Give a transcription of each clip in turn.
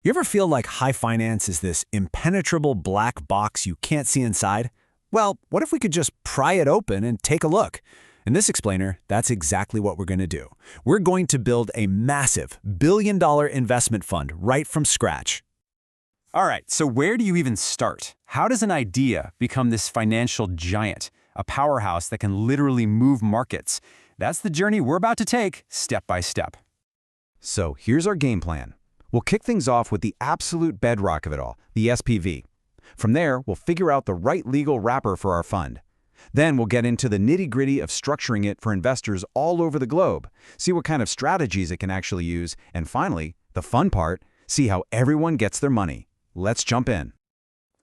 You ever feel like high finance is this impenetrable black box you can't see inside? Well, what if we could just pry it open and take a look? In this explainer, that's exactly what we're going to do. We're going to build a massive billion-dollar investment fund right from scratch. All right, so where do you even start? How does an idea become this financial giant, a powerhouse that can literally move markets? That's the journey we're about to take, step by step. So here's our game plan. We'll kick things off with the absolute bedrock of it all, the SPV. From there, we'll figure out the right legal wrapper for our fund. Then we'll get into the nitty-gritty of structuring it for investors all over the globe, see what kind of strategies it can actually use, and finally, the fun part, see how everyone gets their money. Let's jump in.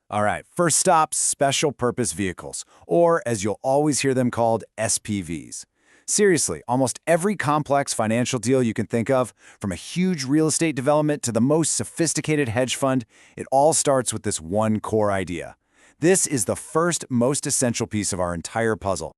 All right, first stop, special purpose vehicles, or as you'll always hear them called, SPVs. Seriously, almost every complex financial deal you can think of, from a huge real estate development to the most sophisticated hedge fund, it all starts with this one core idea. This is the first, most essential piece of our entire puzzle.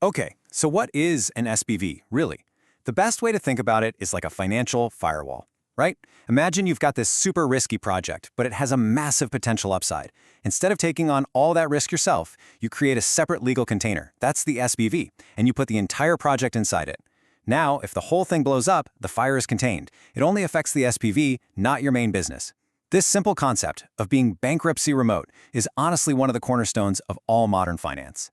Okay, so what is an SPV, really? The best way to think about it is like a financial firewall, right? Imagine you've got this super risky project, but it has a massive potential upside. Instead of taking on all that risk yourself, you create a separate legal container. That's the SPV, and you put the entire project inside it. Now, if the whole thing blows up, the fire is contained. It only affects the SPV, not your main business. This simple concept of being bankruptcy remote is honestly one of the cornerstones of all modern finance.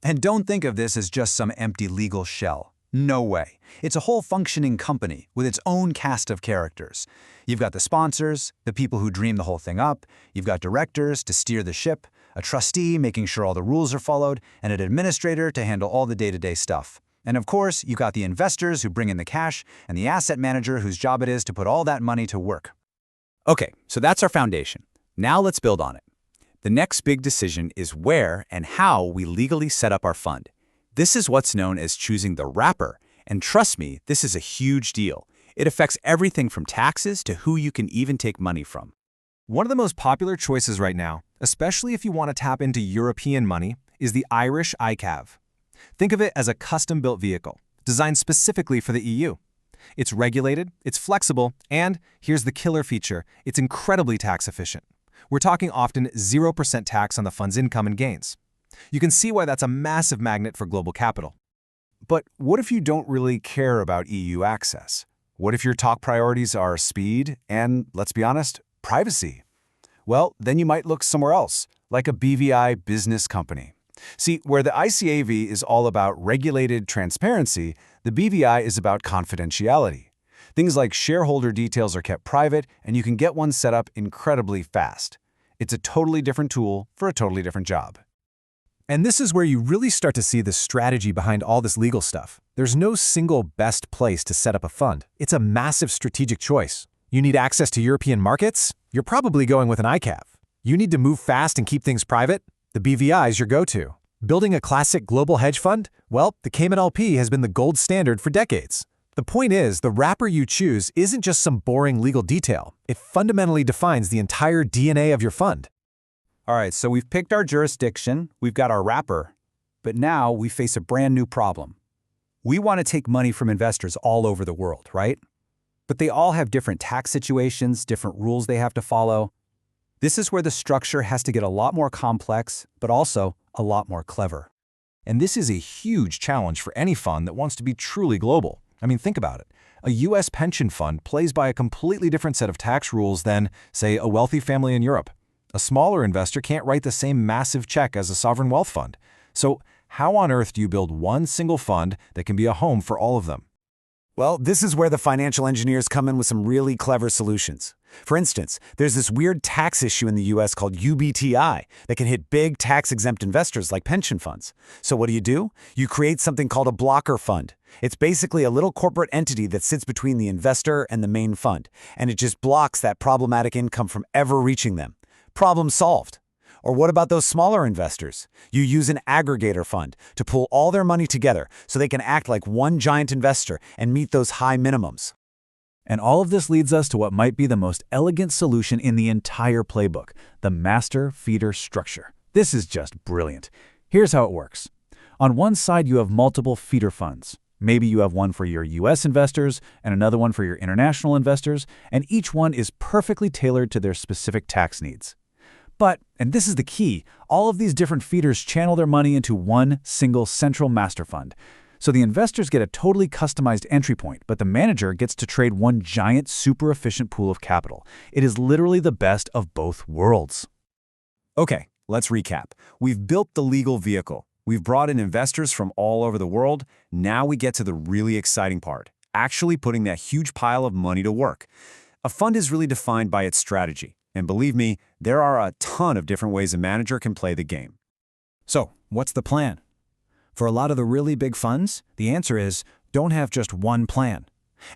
And don't think of this as just some empty legal shell. No way. It's a whole functioning company with its own cast of characters. You've got the sponsors, the people who dream the whole thing up, you've got directors to steer the ship, a trustee making sure all the rules are followed, and an administrator to handle all the day-to-day stuff. And of course, you've got the investors who bring in the cash, and the asset manager whose job it is to put all that money to work. Okay, so that's our foundation. Now let's build on it. The next big decision is where and how we legally set up our fund. This is what's known as choosing the wrapper, and trust me, this is a huge deal. It affects everything from taxes to who you can even take money from. One of the most popular choices right now, especially if you want to tap into European money, is the Irish ICAV. Think of it as a custom-built vehicle, designed specifically for the EU. It's regulated, it's flexible, and here's the killer feature, it's incredibly tax-efficient. We're talking often 0% tax on the fund's income and gains. You can see why that's a massive magnet for global capital. But what if you don't really care about EU access? What if your top priorities are speed and, let's be honest, privacy? Well, then you might look somewhere else, like a BVI business company. See, where the ICAV is all about regulated transparency, the BVI is about confidentiality. Things like shareholder details are kept private, and you can get one set up incredibly fast. It's a totally different tool for a totally different job. And this is where you really start to see the strategy behind all this legal stuff. There's no single best place to set up a fund. It's a massive strategic choice. You need access to European markets? You're probably going with an ICAV. You need to move fast and keep things private? The BVI is your go-to. Building a classic global hedge fund? Well, the Cayman LP has been the gold standard for decades. The point is, the wrapper you choose isn't just some boring legal detail. It fundamentally defines the entire DNA of your fund. All right, so we've picked our jurisdiction, we've got our wrapper, but now we face a brand new problem. We want to take money from investors all over the world, right? But they all have different tax situations, different rules they have to follow. This is where the structure has to get a lot more complex, but also a lot more clever. And this is a huge challenge for any fund that wants to be truly global. I mean, think about it. A US pension fund plays by a completely different set of tax rules than, say, a wealthy family in Europe. A smaller investor can't write the same massive check as a sovereign wealth fund. So how on earth do you build one single fund that can be a home for all of them? Well, this is where the financial engineers come in with some really clever solutions. For instance, there's this weird tax issue in the US called UBTI that can hit big tax-exempt investors like pension funds. So what do? You create something called a blocker fund. It's basically a little corporate entity that sits between the investor and the main fund, and it just blocks that problematic income from ever reaching them. Problem solved. Or what about those smaller investors? You use an aggregator fund to pull all their money together so they can act like one giant investor and meet those high minimums. And all of this leads us to what might be the most elegant solution in the entire playbook, the master feeder structure. This is just brilliant. Here's how it works. On one side, you have multiple feeder funds. Maybe you have one for your US investors and another one for your international investors, and each one is perfectly tailored to their specific tax needs. But, and this is the key, all of these different feeders channel their money into one single central master fund. So the investors get a totally customized entry point, but the manager gets to trade one giant, super efficient pool of capital. It is literally the best of both worlds. Okay, let's recap. We've built the legal vehicle. We've brought in investors from all over the world. Now we get to the really exciting part, actually putting that huge pile of money to work. A fund is really defined by its strategy. And believe me, there are a ton of different ways a manager can play the game. So, what's the plan? For a lot of the really big funds, the answer is don't have just one plan.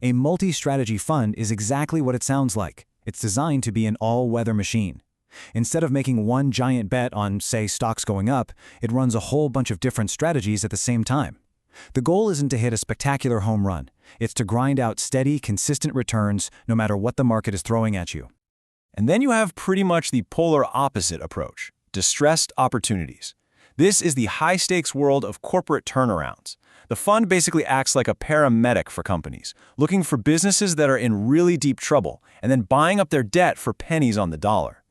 A multi-strategy fund is exactly what it sounds like. It's designed to be an all-weather machine. Instead of making one giant bet on, say, stocks going up, it runs a whole bunch of different strategies at the same time. The goal isn't to hit a spectacular home run. It's to grind out steady, consistent returns no matter what the market is throwing at you. And then you have pretty much the polar opposite approach, distressed opportunities. This is the high-stakes world of corporate turnarounds. The fund basically acts like a paramedic for companies, looking for businesses that are in really deep trouble and then buying up their debt for pennies on the dollar.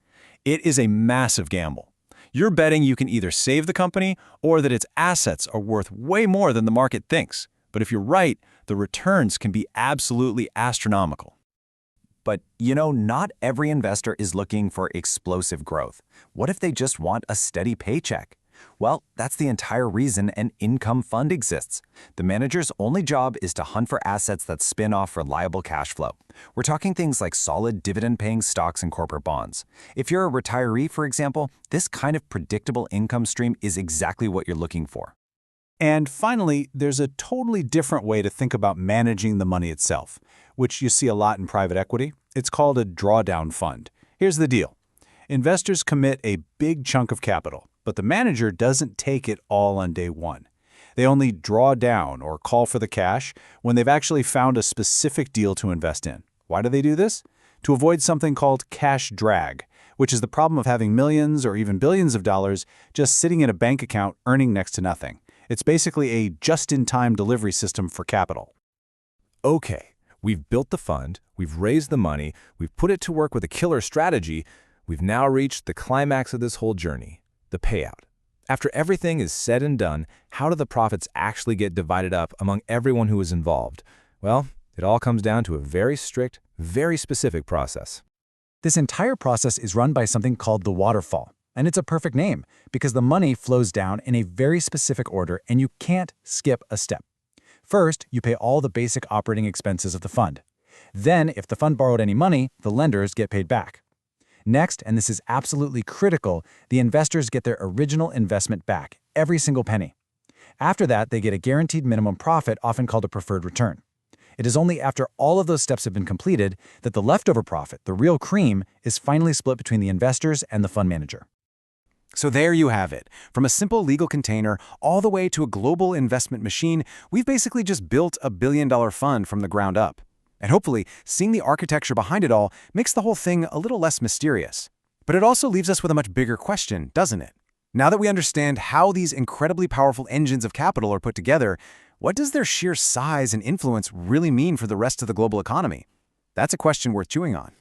It is a massive gamble. You're betting you can either save the company or that its assets are worth way more than the market thinks. But if you're right, the returns can be absolutely astronomical. But, you know, not every investor is looking for explosive growth. What if they just want a steady paycheck? Well, that's the entire reason an income fund exists. The manager's only job is to hunt for assets that spin off reliable cash flow. We're talking things like solid dividend-paying stocks and corporate bonds. If you're a retiree, for example, this kind of predictable income stream is exactly what you're looking for. And finally, there's a totally different way to think about managing the money itself, which you see a lot in private equity. It's called a drawdown fund. Here's the deal. Investors commit a big chunk of capital, but the manager doesn't take it all on day one. They only draw down or call for the cash when they've actually found a specific deal to invest in. Why do they do this? To avoid something called cash drag, which is the problem of having millions or even billions of dollars just sitting in a bank account earning next to nothing. It's basically a just-in-time delivery system for capital. Okay, we've built the fund, we've raised the money, we've put it to work with a killer strategy. We've now reached the climax of this whole journey, the payout. After everything is said and done, how do the profits actually get divided up among everyone who is involved? Well, it all comes down to a very strict, very specific process. This entire process is run by something called the waterfall. And it's a perfect name because the money flows down in a very specific order and you can't skip a step. First, you pay all the basic operating expenses of the fund. Then, if the fund borrowed any money, the lenders get paid back. Next, and this is absolutely critical, the investors get their original investment back, every single penny. After that, they get a guaranteed minimum profit, often called a preferred return. It is only after all of those steps have been completed that the leftover profit, the real cream, is finally split between the investors and the fund manager. So there you have it. From a simple legal container all the way to a global investment machine, we've basically just built a billion-dollar fund from the ground up. And hopefully, seeing the architecture behind it all makes the whole thing a little less mysterious. But it also leaves us with a much bigger question, doesn't it? Now that we understand how these incredibly powerful engines of capital are put together, what does their sheer size and influence really mean for the rest of the global economy? That's a question worth chewing on.